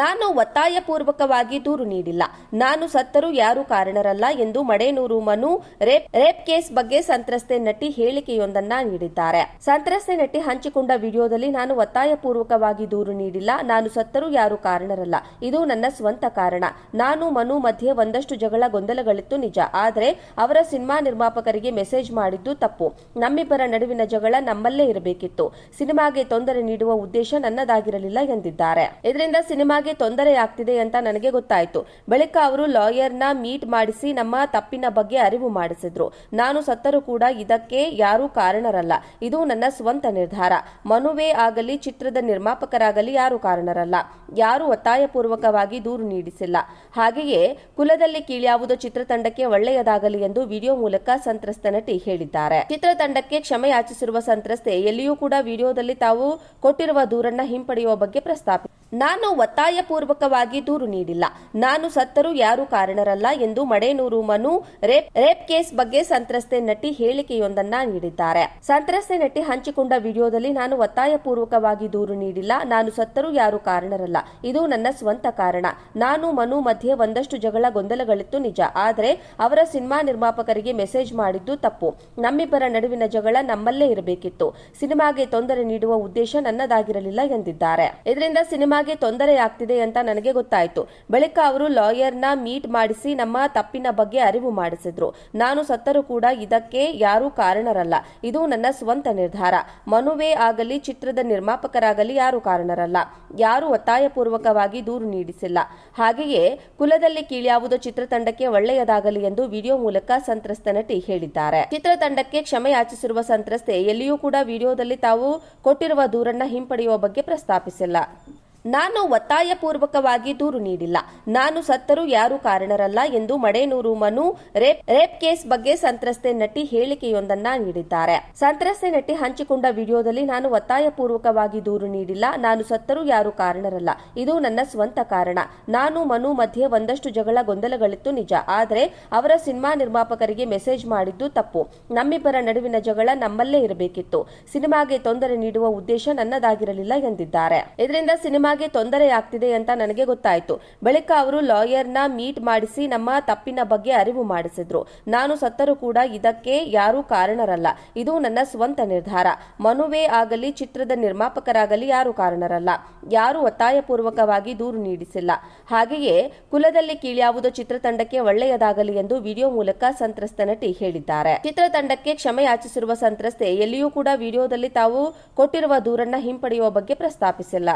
ನಾನು ಒತ್ತಾಯಪೂರ್ವಕವಾಗಿ ದೂರು ನೀಡಿಲ್ಲ. ನಾನು ಸತ್ತರೂ ಯಾರೂ ಕಾರಣರಲ್ಲ ಎಂದು ಮಡೇನೂರು ಮನು ರೇಪ್ ಕೇಸ್ ಬಗ್ಗೆ ಸಂತ್ರಸ್ತೆ ನಟಿ ಹೇಳಿಕೆಯೊಂದನ್ನ ನೀಡಿದ್ದಾರೆ. ಸಂತ್ರಸ್ತೆ ನಟಿ ಹಂಚಿಕೊಂಡ ವಿಡಿಯೋದಲ್ಲಿ ನಾನು ಒತ್ತಾಯಪೂರ್ವಕವಾಗಿ ದೂರು ನೀಡಿಲ್ಲ. ನಾನು ಸತ್ತರೂ ಯಾರೂ ಕಾರಣರಲ್ಲ. ಇದು ನನ್ನ ಸ್ವಂತ ಕಾರಣ. ನಾನು ಮನು ಮಧ್ಯೆ ಒಂದಷ್ಟು ಜಗಳ ಗೊಂದಲಗಳಿತ್ತು ನಿಜ. ಆದರೆ ಅವರ ಸಿನಿಮಾ ನಿರ್ಮಾಪಕರಿಗೆ ಮೆಸೇಜ್ ಮಾಡಿದ್ದು ತಪ್ಪು. ನಮ್ಮಿಬ್ಬರ ನಡುವಿನ ಜಗಳ ನಮ್ಮಲ್ಲೇ ಇರಬೇಕಿತ್ತು. ಸಿನಿಮಾಗೆ ತೊಂದರೆ ನೀಡುವ ಉದ್ದೇಶ ನನ್ನದಾಗಿರಲಿಲ್ಲ ಎಂದಿದ್ದಾರೆ. ಇದರಿಂದ ಸಿನಿಮಾಗೆ ತೊಂದರೆ ಆಗ್ತಿದೆ ಅಂತ ನನಗೆ ಗೊತ್ತಾಯ್ತು. ಬಳಿಕ ಅವರು ಲಾಯರ್ನ ಮೀಟ್ ಮಾಡಿಸಿ ನಮ್ಮ ತಪ್ಪಿನ ಬಗ್ಗೆ ಅರಿವು ಮಾಡಿಸಿದ್ರು. ನಾನು ಸತ್ತರೂ ಕೂಡ ಇದಕ್ಕೆ ಯಾರೂ ಕಾರಣರಲ್ಲ. ಇದು ನನ್ನ ಸ್ವಂತ ನಿರ್ಧಾರ. ಮನುವೇ ಆಗಲಿ ಚಿತ್ರದ ನಿರ್ಮಾಪಕರಾಗಲಿ ಯಾರೂ ಕಾರಣರಲ್ಲ. ಯಾರೂ ಒತ್ತಾಯಪೂರ್ವಕವಾಗಿ ದೂರು ನೀಡಿಸಿಲ್ಲ. ಹಾಗೆಯೇ ಕುಲದಲ್ಲಿ ಕೀಳ್ಯಾವುದೋ ಚಿತ್ರತಂಡಕ್ಕೆ ಒಳ್ಳೆಯದಾಗಲಿ ಎಂದು ವಿಡಿಯೋ ಮೂಲಕ ಸಂತ್ರಸ್ತ ನಟಿ ಹೇಳಿದ್ದಾರೆ. ಚಿತ್ರತಂಡಕ್ಕೆ ಕ್ಷಮೆ ಯಾಚಿಸಿರುವ ಸಂತ್ರಸ್ತೆ ಎಲ್ಲಿಯೂ ಕೂಡ ವಿಡಿಯೋದಲ್ಲಿ ತಾವು ಕೊಟ್ಟಿರುವ ದೂರನ್ನ ಹಿಂಪಡೆಯುವ ಬಗ್ಗೆ ಪ್ರಸ್ತಾಪಿಸಿದ್ದಾರೆ. ನಾನು ಒತ್ತಾಯಪೂರ್ವಕವಾಗಿ ದೂರು ನೀಡಿಲ್ಲ. ನಾನು ಸತ್ತರೂ ಯಾರೂ ಕಾರಣರಲ್ಲ ಎಂದು ಮಡೇನೂರು ಮನು ರೇಪ್ ಕೇಸ್ ಬಗ್ಗೆ ಸಂತ್ರಸ್ತೆ ನಟಿ ಹೇಳಿಕೆಯೊಂದನ್ನ ನೀಡಿದ್ದಾರೆ. ಸಂತ್ರಸ್ತೆ ನಟಿ ಹಂಚಿಕೊಂಡ ವಿಡಿಯೋದಲ್ಲಿ ನಾನು ಒತ್ತಾಯಪೂರ್ವಕವಾಗಿ ದೂರು ನೀಡಿಲ್ಲ. ನಾನು ಸತ್ತರೂ ಯಾರೂ ಕಾರಣರಲ್ಲ. ಇದು ನನ್ನ ಸ್ವಂತ ಕಾರಣ. ನಾನು ಮನು ಮಧ್ಯೆ ಒಂದಷ್ಟು ಜಗಳ ಗೊಂದಲಗಳಿತ್ತು ನಿಜ. ಆದರೆ ಅವರ ಸಿನಿಮಾ ನಿರ್ಮಾಪಕರಿಗೆ ಮೆಸೇಜ್ ಮಾಡಿದ್ದು ತಪ್ಪು. ನಮ್ಮಿಬ್ಬರ ನಡುವಿನ ಜಗಳ ನಮ್ಮಲ್ಲೇ ಇರಬೇಕಿತ್ತು. ಸಿನಿಮಾಗೆ ತೊಂದರೆ ನೀಡುವ ಉದ್ದೇಶ ನನ್ನದಾಗಿರಲಿಲ್ಲ ಎಂದಿದ್ದಾರೆ. ಇದರಿಂದ ಸಿನಿಮಾಗೆ ತೊಂದರೆ ಆಗ್ತಿದೆ ಅಂತ ನನಗೆ ಗೊತ್ತಾಯ್ತು. ಬಳಿಕ ಅವರು ಲಾಯರ್ನ ಮೀಟ್ ಮಾಡಿಸಿ ನಮ್ಮ ತಪ್ಪಿನ ಬಗ್ಗೆ ಅರಿವು ಮಾಡಿಸಿದ್ರು. ನಾನು ಸತ್ತರೂ ಕೂಡ ಇದಕ್ಕೆ ಯಾರೂ ಕಾರಣರಲ್ಲ. ಇದು ನನ್ನ ಸ್ವಂತ ನಿರ್ಧಾರ. ಮನುವೇ ಆಗಲಿ ಚಿತ್ರದ ನಿರ್ಮಾಪಕರಾಗಲಿ ಯಾರೂ ಕಾರಣರಲ್ಲ. ಯಾರೂ ಒತ್ತಾಯಪೂರ್ವಕವಾಗಿ ದೂರು ನೀಡಿಸಿಲ್ಲ. ಹಾಗೆಯೇ ಕುಲದಲ್ಲಿ ಕೀಳ್ಯಾವುದೋ ಚಿತ್ರತಂಡಕ್ಕೆ ಒಳ್ಳೆಯದಾಗಲಿ ಎಂದು ವಿಡಿಯೋ ಮೂಲಕ ಸಂತ್ರಸ್ತ ನಟಿ ಹೇಳಿದ್ದಾರೆ. ಚಿತ್ರತಂಡಕ್ಕೆ ಕ್ಷಮೆ ಯಾಚಿಸಿರುವ ಸಂತ್ರಸ್ತೆ ಎಲ್ಲಿಯೂ ಕೂಡ ವಿಡಿಯೋದಲ್ಲಿ ತಾವು ಕೊಟ್ಟಿರುವ ದೂರನ್ನ ಹಿಂಪಡೆಯುವ ಬಗ್ಗೆ ಪ್ರಸ್ತಾಪಿಸಿಲ್ಲ. ನಾನು ಒತ್ತಾಯಪೂರ್ವಕವಾಗಿ ದೂರು ನೀಡಿಲ್ಲ. ನಾನು ಸತ್ತರೂ ಯಾರೂ ಕಾರಣರಲ್ಲ ಎಂದು ಮಡೇನೂರು ಮನು ರೇಪ್ ಕೇಸ್ ಬಗ್ಗೆ ಸಂತ್ರಸ್ತೆ ನಟಿ ಹೇಳಿಕೆಯೊಂದನ್ನ ನೀಡಿದ್ದಾರೆ. ಸಂತ್ರಸ್ತೆ ನಟಿ ಹಂಚಿಕೊಂಡ ವಿಡಿಯೋದಲ್ಲಿ ನಾನು ಒತ್ತಾಯಪೂರ್ವಕವಾಗಿ ದೂರು ನೀಡಿಲ್ಲ. ನಾನು ಸತ್ತರೂ ಯಾರೂ ಕಾರಣರಲ್ಲ. ಇದು ನನ್ನ ಸ್ವಂತ ಕಾರಣ. ನಾನು ಮನು ಮಧ್ಯೆ ಒಂದಷ್ಟು ಜಗಳ ಗೊಂದಲಗಳಿತ್ತು ನಿಜ. ಆದರೆ ಅವರ ಸಿನಿಮಾ ನಿರ್ಮಾಪಕರಿಗೆ ಮೆಸೇಜ್ ಮಾಡಿದ್ದು ತಪ್ಪು. ನಮ್ಮಿಬ್ಬರ ನಡುವಿನ ಜಗಳ ನಮ್ಮಲ್ಲೇ ಇರಬೇಕಿತ್ತು. ಸಿನಿಮಾಗೆ ತೊಂದರೆ ನೀಡುವ ಉದ್ದೇಶ ನನ್ನದಾಗಿರಲಿಲ್ಲ ಎಂದಿದ್ದಾರೆ. ಇದರಿಂದ ಸಿನಿಮಾಗೆ ತೊಂದರೆ ಆಗ್ತಿದೆ ಅಂತ ನನಗೆ ಗೊತ್ತಾಯ್ತು. ಬಳಿಕ ಅವರು ಲಾಯರ್ನ ಮೀಟ್ ಮಾಡಿಸಿ ನಮ್ಮ ತಪ್ಪಿನ ಬಗ್ಗೆ ಅರಿವು ಮಾಡಿಸಿದ್ರು. ನಾನು ಸತ್ತರೂ ಕೂಡ ಇದಕ್ಕೆ ಯಾರೂ ಕಾರಣರಲ್ಲ. ಇದು ನನ್ನ ಸ್ವಂತ ನಿರ್ಧಾರ. ಮನುವೇ ಆಗಲಿ ಚಿತ್ರದ ನಿರ್ಮಾಪಕರಾಗಲಿ ಯಾರೂ ಕಾರಣರಲ್ಲ. ಯಾರೂ ಒತ್ತಾಯಪೂರ್ವಕವಾಗಿ ದೂರು ನೀಡಿಸಿಲ್ಲ. ಹಾಗೆಯೇ ಕುಲದಲ್ಲಿ ಕೀಳ್ಯಾವುದೋ ಚಿತ್ರತಂಡಕ್ಕೆ ಒಳ್ಳೆಯದಾಗಲಿ ಎಂದು ವಿಡಿಯೋ ಮೂಲಕ ಸಂತ್ರಸ್ತ ನಟಿ ಹೇಳಿದ್ದಾರೆ. ಚಿತ್ರತಂಡಕ್ಕೆ ಕ್ಷಮೆ ಯಾಚಿಸಿರುವ ಸಂತ್ರಸ್ತೆ ಎಲ್ಲಿಯೂ ಕೂಡ ವಿಡಿಯೋದಲ್ಲಿ ತಾವು ಕೊಟ್ಟಿರುವ ದೂರನ್ನ ಹಿಂಪಡೆಯುವ ಬಗ್ಗೆ ಪ್ರಸ್ತಾಪಿಸಿಲ್ಲ.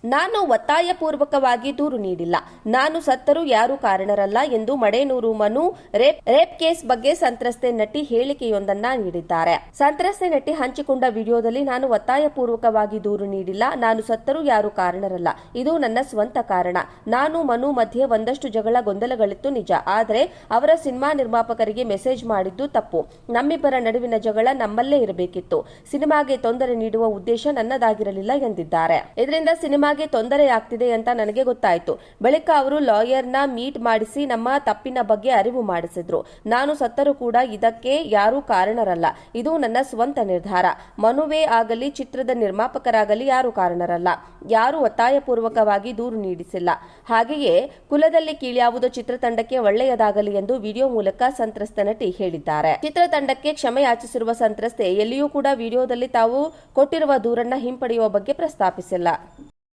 ನಾನು ಒತ್ತಾಯಪೂರ್ವಕವಾಗಿ ದೂರು ನೀಡಿಲ್ಲ. ನಾನು ಸತ್ತರೂ ಯಾರೂ ಕಾರಣರಲ್ಲ ಎಂದು ಮಡೇನೂರು ಮನು ರೇಪ್ ಕೇಸ್ ಬಗ್ಗೆ ಸಂತ್ರಸ್ತೆ ನಟಿ ಹೇಳಿಕೆಯೊಂದನ್ನ ನೀಡಿದ್ದಾರೆ. ಸಂತ್ರಸ್ತೆ ನಟಿ ಹಂಚಿಕೊಂಡ ವಿಡಿಯೋದಲ್ಲಿ ನಾನು ಒತ್ತಾಯಪೂರ್ವಕವಾಗಿ ದೂರು ನೀಡಿಲ್ಲ. ನಾನು ಸತ್ತರೂ ಯಾರೂ ಕಾರಣರಲ್ಲ. ಇದು ನನ್ನ ಸ್ವಂತ ಕಾರಣ. ನಾನು ಮನು ಮಧ್ಯೆ ಒಂದಷ್ಟು ಜಗಳ ಗೊಂದಲಗಳಿತ್ತು ನಿಜ. ಆದರೆ ಅವರ ಸಿನಿಮಾ ನಿರ್ಮಾಪಕರಿಗೆ ಮೆಸೇಜ್ ಮಾಡಿದ್ದು ತಪ್ಪು. ನಮ್ಮಿಬ್ಬರ ನಡುವಿನ ಜಗಳ ನಮ್ಮಲ್ಲೇ ಇರಬೇಕಿತ್ತು. ಸಿನಿಮಾಗೆ ತೊಂದರೆ ನೀಡುವ ಉದ್ದೇಶ ನನ್ನದಾಗಿರಲಿಲ್ಲ ಎಂದಿದ್ದಾರೆ. ಇದರಿಂದ ಸಿನಿಮಾಗೆ ತೊಂದರೆ ಆಗ್ತಿದೆ ಅಂತ ನನಗೆ ಗೊತ್ತಾಯ್ತು. ಬಳಿಕ ಅವರು ಲಾಯರ್ನ ಮೀಟ್ ಮಾಡಿಸಿ ನಮ್ಮ ತಪ್ಪಿನ ಬಗ್ಗೆ ಅರಿವು ಮಾಡಿಸಿದ್ರು. ನಾನು ಸತ್ತರೂ ಕೂಡ ಇದಕ್ಕೆ ಯಾರೂ ಕಾರಣರಲ್ಲ. ಇದು ನನ್ನ ಸ್ವಂತ ನಿರ್ಧಾರ. ಮನುವೇ ಆಗಲಿ ಚಿತ್ರದ ನಿರ್ಮಾಪಕರಾಗಲಿ ಯಾರೂ ಕಾರಣರಲ್ಲ. ಯಾರೂ ಒತ್ತಾಯಪೂರ್ವಕವಾಗಿ ದೂರು ನೀಡಿಸಿಲ್ಲ. ಹಾಗೆಯೇ ಕುಲದಲ್ಲಿ ಕೀಳ್ಯಾವುದೋ ಚಿತ್ರತಂಡಕ್ಕೆ ಒಳ್ಳೆಯದಾಗಲಿ ಎಂದು ವಿಡಿಯೋ ಮೂಲಕ ಸಂತ್ರಸ್ತ ನಟಿ ಹೇಳಿದ್ದಾರೆ. ಚಿತ್ರತಂಡಕ್ಕೆ ಕ್ಷಮೆ ಯಾಚಿಸಿರುವ ಸಂತ್ರಸ್ತೆ ಎಲ್ಲಿಯೂ ಕೂಡ ವಿಡಿಯೋದಲ್ಲಿ ತಾವು ಕೊಟ್ಟಿರುವ ದೂರನ್ನ ಹಿಂಪಡೆಯುವ ಬಗ್ಗೆ ಪ್ರಸ್ತಾಪಿಸಿಲ್ಲ.